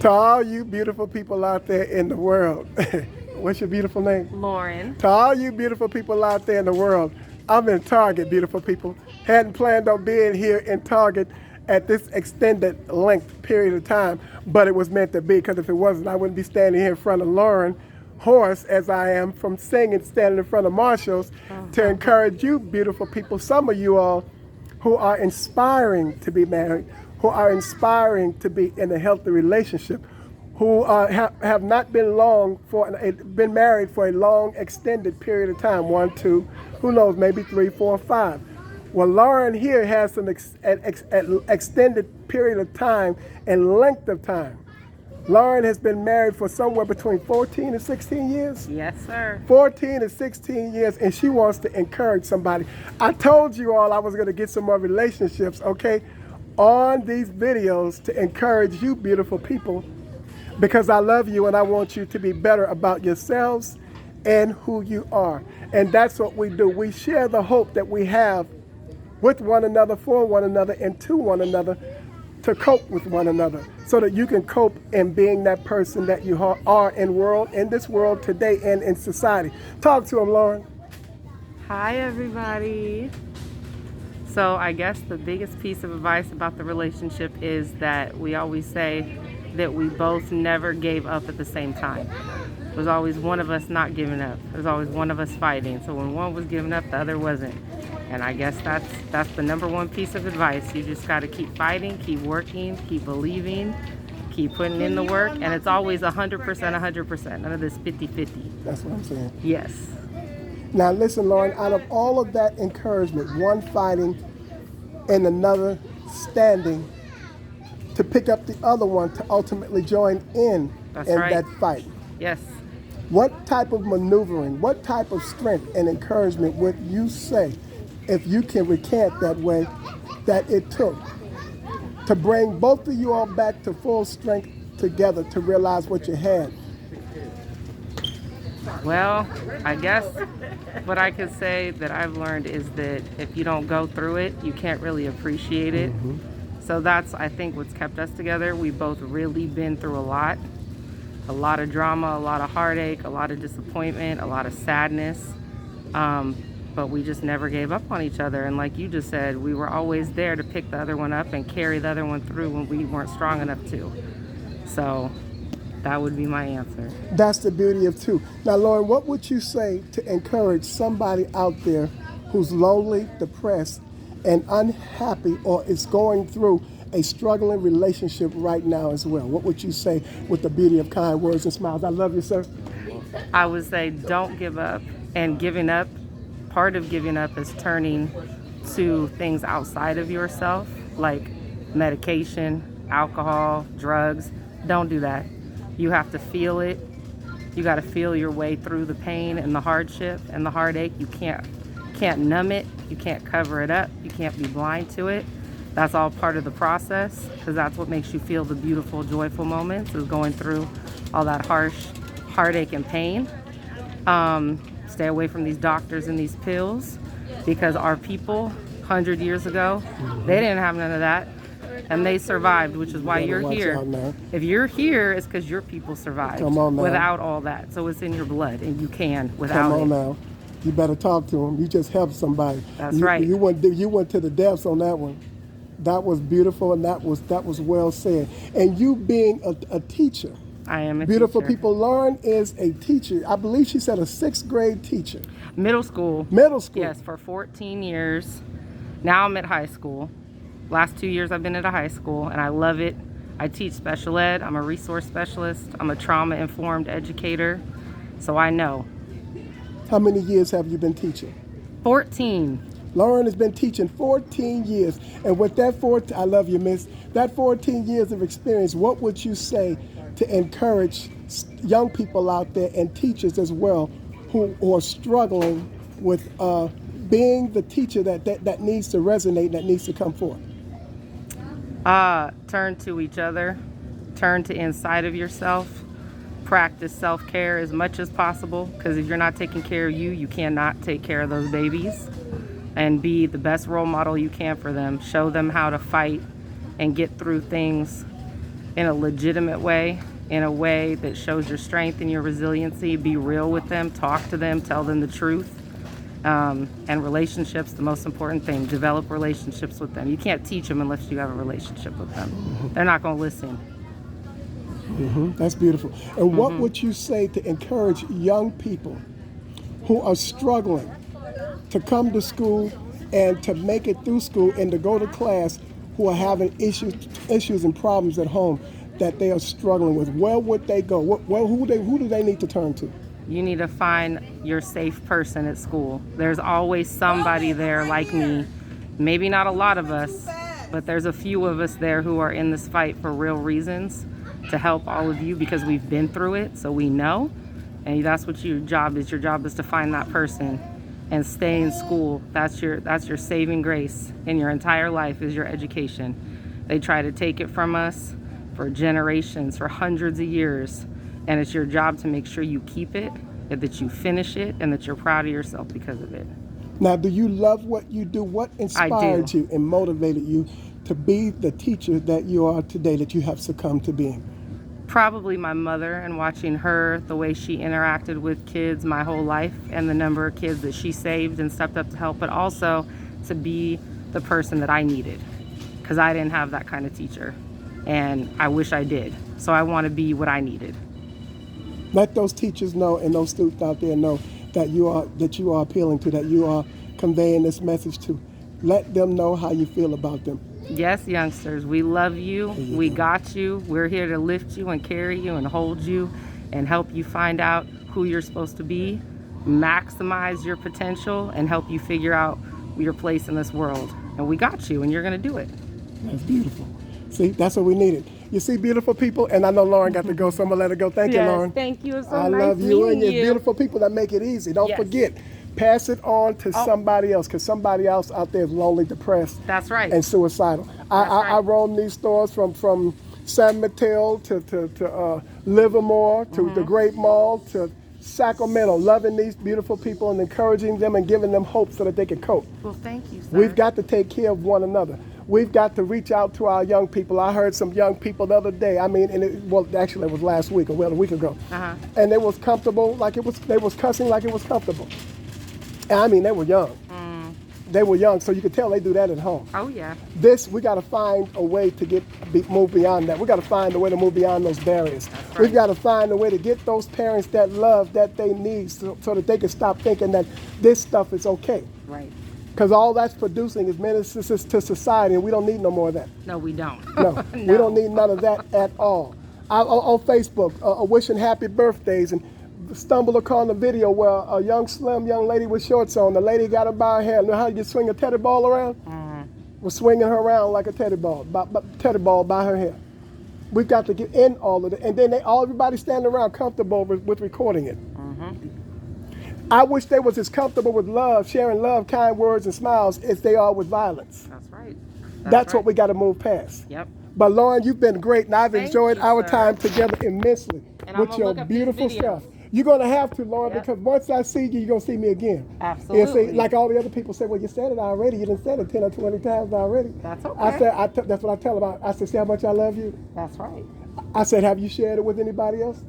To all you beautiful people out there in the world, what's your beautiful name? Loren. To all you beautiful people out there in the world, I'm in Target, beautiful people. Hadn't planned on being here in Target at this extended length period of time, but it was meant to be, because if it wasn't, I wouldn't be standing here in front of Loren, hoarse as I am from singing, standing in front of Marshalls, to encourage you beautiful people, some of you all who are inspiring to be married, who are inspiring to be in a healthy relationship, who have not been been married for a long extended period of time, 1, 2, who knows, maybe 3, 4, 5. Well, Loren here has an extended period of time and length of time. Loren has been married for somewhere between 14 and 16 years. Yes, sir. 14 and 16 years, and she wants to encourage somebody. I told you all I was going to get some more relationships, okay, on these videos to encourage you beautiful people, because I love you and I want you to be better about yourselves and who you are. And that's what we do. We share the hope that we have with one another, for one another, and to one another, to cope with one another, so that you can cope in being that person that you are in this world today and in society. Talk to him, Loren. Hi, everybody. So I guess the biggest piece of advice about the relationship is that we always say that we both never gave up at the same time. There was always one of us not giving up. There was always one of us fighting. So when one was giving up, the other wasn't. And I guess that's the number one piece of advice. You just got to keep fighting, keep working, keep believing, keep putting in the work. And it's always 100%, 100%. None of this 50-50. That's what I'm saying. Yes. Now listen, Loren, out of all of that encouragement, one fighting and another standing to pick up the other one to ultimately join in that fight. Yes. What type of maneuvering, what type of strength and encouragement would you say, if you can recant that way, that it took to bring both of you all back to full strength together to realize what you had? Well, I guess what I could say that I've learned is that if you don't go through it, you can't really appreciate it. Mm-hmm. So that's, I think, what's kept us together. We've both really been through a lot of drama, a lot of heartache, a lot of disappointment, a lot of sadness. But we just never gave up on each other. And like you just said, we were always there to pick the other one up and carry the other one through when we weren't strong enough to. So that would be my answer. That's the beauty of two. Now, Loren, what would you say to encourage somebody out there who's lonely, depressed, and unhappy, or is going through a struggling relationship right now as well? What would you say with the beauty of kind words and smiles? I love you, sir. I would say don't give up. And giving up, part of giving up is turning to things outside of yourself, like medication, alcohol, drugs. Don't do that. You have to feel it. You got to feel your way through the pain and the hardship and the heartache. You can't numb it. You can't cover it up. You can't be blind to it. That's all part of the process, because that's what makes you feel the beautiful, joyful moments, is going through all that harsh heartache and pain. Stay away from these doctors and these pills, because our people 100 years ago, they didn't have none of that, and they survived, which is why you're here. If you're here, it's because your people survived without all that. So it's in your blood, and you can without it. Come on now. You better talk to them. You just helped somebody. That's right. You went to the depths on that one. That was beautiful, and that was well said. And you being a teacher. I am a beautiful teacher. People, Loren is a teacher. I believe she said a 6th grade teacher. Middle school. Middle school. Yes, for 14 years. Now I'm at high school. Last 2 years I've been at a high school, and I love it. I teach special ed. I'm a resource specialist. I'm a trauma-informed educator. So I know. How many years have you been teaching? 14. Loren has been teaching 14 years. And with that I love you, miss. That 14 years of experience, what would you say to encourage young people out there, and teachers as well, who are struggling with being the teacher that needs to resonate, that needs to come forth? Turn to each other. Turn to inside of yourself. Practice self-care as much as possible, because if you're not taking care of you, you cannot take care of those babies. And be the best role model you can for them. Show them how to fight and get through things in a legitimate way, in a way that shows your strength and your resiliency. Be real with them, talk to them, tell them the truth. And relationships, the most important thing. Develop relationships with them. You can't teach them unless you have a relationship with them. They're not going to listen. That's beautiful. And what would you say to encourage young people who are struggling to come to school and to make it through school and to go to class, who are having issues and problems at home that they are struggling with? Where would they go? Who do they need to turn to? You need to find your safe person at school. There's always somebody there like me. Maybe not a lot of us, but there's a few of us there who are in this fight for real reasons to help all of you, because we've been through it, so we know. And that's what your job is. Your job is to find that person and stay in school. That's your saving grace in your entire life, is your education. They try to take it from us for generations, for hundreds of years. And it's your job to make sure you keep it, and that you finish it, and that you're proud of yourself because of it. Now, do you love what you do? What inspired you and motivated you to be the teacher that you are today, that you have succumbed to being? Probably my mother, and watching her, the way she interacted with kids my whole life, and the number of kids that she saved and stepped up to help, but also to be the person that I needed, because I didn't have that kind of teacher, and I wish I did. So I want to be what I needed. Let those teachers know, and those students out there know, that you are appealing to, that you are conveying this message to. Let them know how you feel about them. Yes, youngsters, we love you. We got you. We're here to lift you and carry you and hold you and help you find out who you're supposed to be, maximize your potential, and help you figure out your place in this world. And we got you, and you're going to do it. That's beautiful. See, that's what we needed. You see, beautiful people, and I know Loren got to go, so I'm going to let her go. Thank you, Loren. Thank you. It's so I nice love you, and meeting you're beautiful people that make it easy. Don't forget, pass it on to somebody else, because somebody else out there is lonely, depressed, That's right. and suicidal. I roam these stores from San Mateo to Livermore to the Great Mall to Sacramento, loving these beautiful people and encouraging them and giving them hope so that they can cope. Well, thank you, sir. We've got to take care of one another. We've got to reach out to our young people. I heard some young people the other day. I mean, actually it was last week, or a week ago. And they was comfortable, they was cussing like it was comfortable. And I mean, they were young. They were young, so you could tell they do that at home. Oh, yeah. We got to find a way to move beyond that. We got to find a way to move beyond those barriers. Right. We've got to find a way to get those parents that love that they need, so that they can stop thinking that this stuff is okay. Right. Because all that's producing is menaces to society, and we don't need no more of that. No, we don't. No, we don't need none of that at all. On Facebook, wishing happy birthdays, and stumbled upon a video where a slim young lady with shorts on, the lady got her by her hair. You know how you swing a teddy ball around? Was swinging her around like a teddy ball by her hair. We've got to get in all of it, and then everybody standing around comfortable with recording it. I wish they was as comfortable with love, sharing love, kind words, and smiles as they are with violence. That's right. That's what we got to move past. Yep. But Loren, you've been great, and I've enjoyed our sir. time together immensely And with I'm gonna your look up these beautiful videos. stuff. You're going to have to, Loren, Yep. because once I see you, you're going to see me again. Absolutely. And see, like all the other people say, well, you said it already. You done said it 10 or 20 times already. That's okay. I said, that's what I tell them. I said, see how much I love you? That's right. I said, have you shared it with anybody else?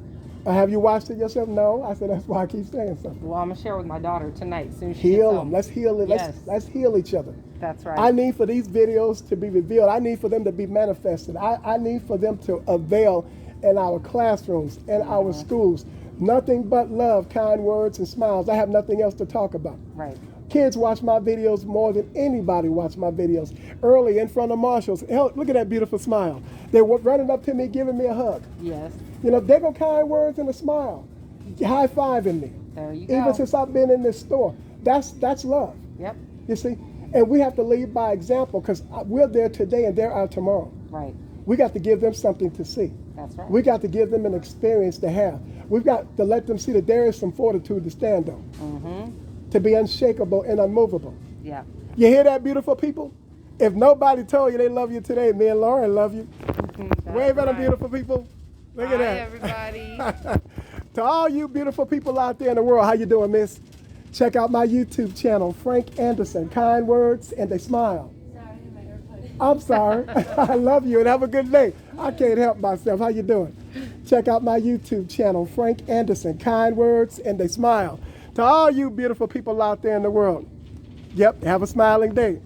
Or have you watched it yourself? No. I said, that's why I keep saying something. Well, I'm going to share with my daughter tonight. Soon as she Heal gets them. home. Let's heal it. Yes. Let's heal each other. That's right. I need for these videos to be revealed. I need for them to be manifested. I need for them to avail in our classrooms, in our schools. Nothing but love, kind words, and smiles. I have nothing else to talk about. Right. Kids watch my videos more than anybody watch my videos. Early in front of Marshalls. Hell, look at that beautiful smile. They were running up to me, giving me a hug. Yes. You know, they go kind words and a smile. High-fiving me. There you go. Even since I've been in this store. That's love. Yep. You see? And we have to lead by example, because we're there today and they're out tomorrow. Right. We got to give them something to see. That's right. We got to give them an experience to have. We've got to let them see that there is some fortitude to stand on. To be unshakable and unmovable. Yeah. You hear that, beautiful people? If nobody told you they love you today, me and Loren love you. Wave at them, beautiful people. Look at that. Everybody. To all you beautiful people out there in the world, how you doing, miss? Check out my YouTube channel, Frank Anderson. Kind words and a smile. I'm sorry. I love you and have a good day. I can't help myself. How you doing? Check out my YouTube channel, Frank Anderson. Kind words and they smile. To all you beautiful people out there in the world, yep, have a smiling day.